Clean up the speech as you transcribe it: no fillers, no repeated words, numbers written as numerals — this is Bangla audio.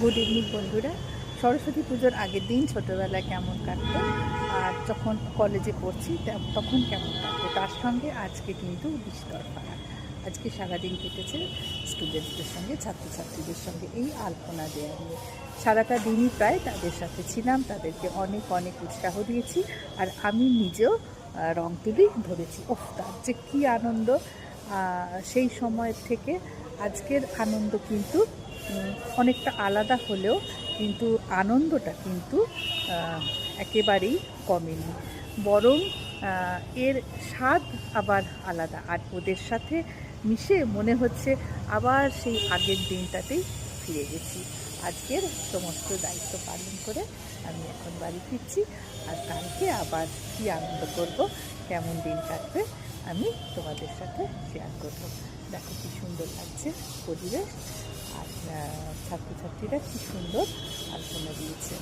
গুড ইভিনিং বন্ধুরা। সরস্বতী পুজোর আগের দিন ছোটোবেলায় কেমন কাটতো আর যখন কলেজে পড়ছি তখন কেমন কাটতো, তার সঙ্গে আজকে কিন্তু বিস্তর ফারাক। আজকে সারাদিন কেটেছে স্টুডেন্টসদের সঙ্গে, ছাত্রছাত্রীদের সঙ্গে এই আলপনা দেওয়া নিয়ে। সারাটা দিনই প্রায় তাদের সাথে ছিলাম, তাদেরকে অনেক অনেক উৎসাহ দিয়েছি আর আমি নিজেও রং তুলি ধরেছি। তার যে কী আনন্দ! সেই সময়ের থেকে আজকের আনন্দ কিন্তু অনেকটা আলাদা হলেও কিন্তু আনন্দটা কিন্তু একেবারেই কমেনি, বরং এর স্বাদ আবার আলাদা। আর ওদের সাথে মিশে মনে হচ্ছে আবার সেই আগের দিনটাতেই ফিরে গেছি। আজকের সমস্ত দায়িত্ব পালন করে আমি এখন বাড়ি ফিরছি, আর কালকে আবার কী আনন্দ করব, কেমন দিন কাটবে আমি তোমাদের সাথে শেয়ার করব। দেখো কী সুন্দর লাগছে পরিবেশ, আর ছাত্রছাত্রীরা কী সুন্দর আলপনা দিয়েছে।